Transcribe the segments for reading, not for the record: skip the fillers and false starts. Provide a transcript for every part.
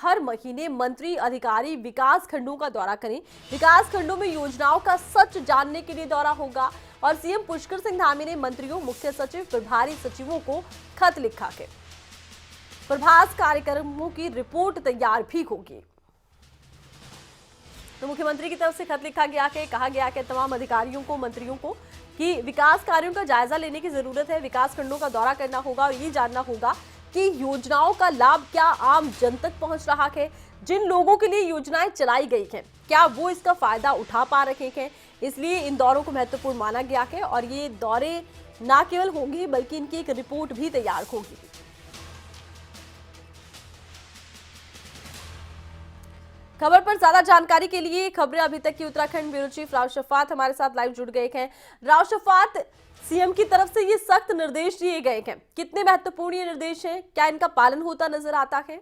हर महीने मंत्री अधिकारी विकास खंडों का दौरा करें। विकास खंडों में योजनाओं का सच जानने के लिए दौरा होगा। और सीएम पुष्कर सिंह धामी ने मंत्रियों, मुख्य सचिव, प्रभारी सचिवों को खत लिखा है। प्रभास कार्यक्रमों की रिपोर्ट तैयार भी होगी। तो मुख्यमंत्री की तरफ से खत लिखा गया है, कहा गया कि तमाम अधिकारियों को, मंत्रियों को कि विकास कार्यों का जायजा लेने की जरूरत है। विकास खंडों का दौरा करना होगा और ये जानना होगा कि योजनाओं का लाभ क्या आम जन तक पहुंच रहा है। जिन लोगों के लिए योजनाएं चलाई गई हैं, क्या वो इसका फायदा उठा पा रहे हैं। इसलिए इन दौरों को महत्वपूर्ण माना गया है और ये दौरे न केवल होंगे बल्कि इनकी एक रिपोर्ट भी तैयार होगी। खबर पर ज्यादा जानकारी के लिए खबरें अभी तक की उत्तराखंड ब्यूरो चीफ राव शफात हमारे साथ लाइव जुड़ गए हैं। राव शफात, सीएम की तरफ से ये सख्त निर्देश दिए गए हैं, कितने महत्वपूर्ण ये निर्देश हैं, क्या इनका पालन होता नजर आता है?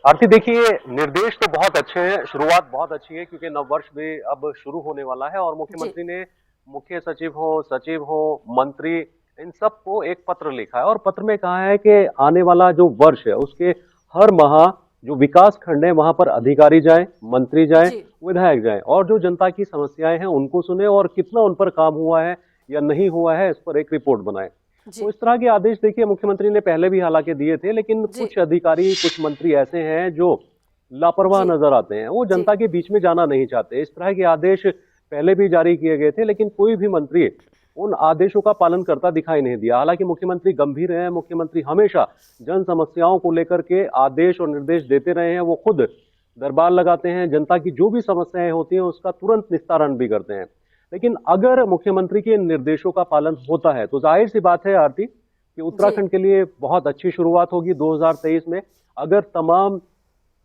आरती, देखिए, निर्देश तो बहुत अच्छे हैं, शुरुआत बहुत अच्छी है क्योंकि नववर्ष भी अब शुरू होने वाला है और मुख्यमंत्री ने मुख्य सचिव हो, मंत्री, इन सबको एक पत्र लिखा है और पत्र में कहा है कि आने वाला जो वर्ष है उसके हर माह जो विकास खंड है वहां पर अधिकारी जाएं, मंत्री जाएं, विधायक जाएं और जो जनता की समस्याएं हैं उनको सुने और कितना उन पर काम हुआ है या नहीं हुआ है इस पर एक रिपोर्ट बनाएं। तो इस तरह के आदेश देखिए मुख्यमंत्री ने पहले भी हालांकि दिए थे, लेकिन कुछ अधिकारी, कुछ मंत्री ऐसे हैं जो लापरवाह नजर आते हैं, वो जनता के बीच में जाना नहीं चाहते। इस तरह के आदेश पहले भी जारी किए गए थे, लेकिन कोई भी मंत्री उन आदेशों का पालन करता दिखाई नहीं दिया। हालांकि मुख्यमंत्री गंभीर हैं, मुख्यमंत्री हमेशा जन समस्याओं को लेकर के आदेश और निर्देश देते रहे हैं। वो खुद दरबार लगाते हैं, जनता की जो भी समस्याएं होती हैं उसका तुरंत निस्तारण भी करते हैं। लेकिन अगर मुख्यमंत्री के निर्देशों का पालन होता है तो जाहिर सी बात है आरती कि उत्तराखंड के लिए बहुत अच्छी शुरुआत होगी 2023 में। अगर तमाम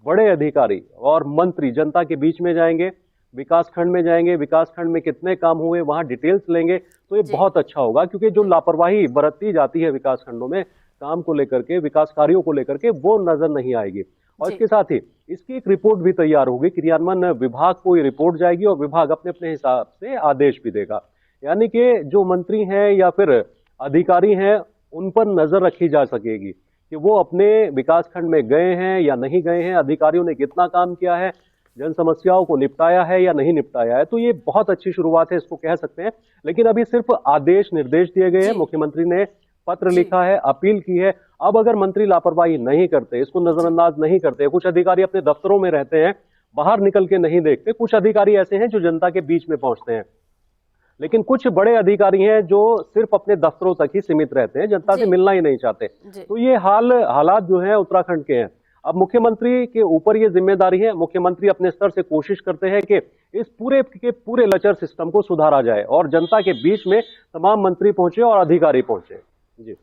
बड़े अधिकारी और मंत्री जनता के बीच में जाएंगे, विकास खंड में जाएंगे, विकास खंड में कितने काम हुए वहां डिटेल्स लेंगे, तो ये बहुत अच्छा होगा। क्योंकि जो लापरवाही बरती जाती है विकास खंडों में काम को लेकर के, विकास कार्यों को लेकर के, वो नजर नहीं आएगी। और इसके साथ ही इसकी एक रिपोर्ट भी तैयार होगी, क्रियान्वयन विभाग को ये रिपोर्ट जाएगी और विभाग अपने अपने हिसाब से आदेश भी देगा। यानी कि जो मंत्री हैं या फिर अधिकारी हैं उन पर नजर रखी जा सकेगी कि वो अपने विकास खंड में गए हैं या नहीं गए हैं, अधिकारियों ने कितना काम किया है, जन समस्याओं को निपटाया है या नहीं निपटाया है। तो ये बहुत अच्छी शुरुआत है, इसको कह सकते हैं। लेकिन अभी सिर्फ आदेश निर्देश दिए गए हैं, मुख्यमंत्री ने पत्र लिखा है, अपील की है। अब अगर मंत्री लापरवाही नहीं करते, इसको नजरअंदाज नहीं करते, कुछ अधिकारी अपने दफ्तरों में रहते हैं, बाहर निकल के नहीं देखते, कुछ अधिकारी ऐसे हैं जो जनता के बीच में पहुंचते हैं, लेकिन कुछ बड़े अधिकारी हैं जो सिर्फ अपने दफ्तरों तक ही सीमित रहते हैं, जनता से मिलना ही नहीं चाहते। तो ये हालात जो है उत्तराखंड के हैं। अब मुख्यमंत्री के ऊपर ये जिम्मेदारी है, मुख्यमंत्री अपने स्तर से कोशिश करते हैं कि इस पूरे के पूरे लचर सिस्टम को सुधारा जाए और जनता के बीच में तमाम मंत्री पहुंचे और अधिकारी पहुंचे। जी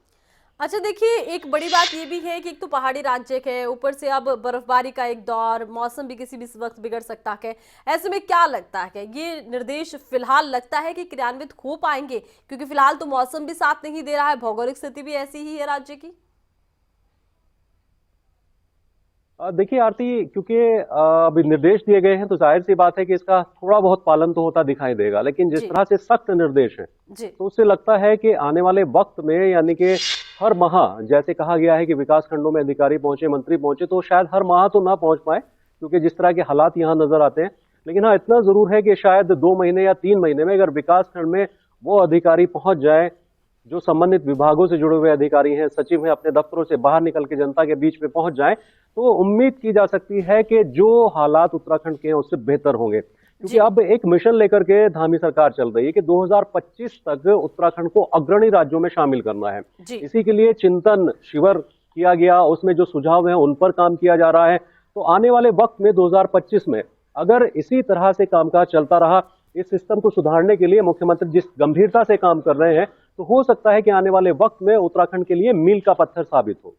अच्छा, देखिए, एक बड़ी बात ये भी है कि एक तो पहाड़ी राज्य है, ऊपर से अब बर्फबारी का एक दौर, मौसम भी किसी भी वक्त बिगड़ सकता है। ऐसे में क्या लगता है, ये निर्देश फिलहाल लगता है कि क्रियान्वित हो पाएंगे? क्योंकि फिलहाल तो मौसम भी साथ नहीं दे रहा है, भौगोलिक स्थिति भी ऐसी ही है राज्य की। देखिए आरती, क्योंकि अभी निर्देश दिए गए हैं तो जाहिर सी बात है कि इसका थोड़ा बहुत पालन तो होता दिखाई देगा, लेकिन जिस तरह से सख्त निर्देश है तो उससे लगता है कि आने वाले वक्त में, यानी कि हर माह, जैसे कहा गया है कि विकास खंडों में अधिकारी पहुंचे, मंत्री पहुंचे, तो शायद हर माह तो ना पहुंच पाए क्योंकि जिस तरह के हालात यहाँ नजर आते हैं। लेकिन हाँ, इतना जरूर है कि शायद 2 महीने या 3 महीने में अगर विकास खंड में वो अधिकारी पहुंच जाए जो संबंधित विभागों से जुड़े हुए अधिकारी हैं, सचिव हैं, अपने दफ्तरों से बाहर निकल के जनता के बीच में पहुंच जाएं, तो उम्मीद की जा सकती है कि जो हालात उत्तराखंड के हैं उससे बेहतर होंगे। क्योंकि अब एक मिशन लेकर के धामी सरकार चल रही है कि 2025 तक उत्तराखंड को अग्रणी राज्यों में शामिल करना है। इसी के लिए चिंतन शिविर किया गया, उसमें जो सुझाव हैं उन पर काम किया जा रहा है। तो आने वाले वक्त में 2025 में अगर इसी तरह से कामकाज चलता रहा, इस सिस्टम को सुधारने के लिए मुख्यमंत्री जिस गंभीरता से काम कर रहे हैं, तो हो सकता है कि आने वाले वक्त में उत्तराखंड के लिए मील का पत्थर साबित हो।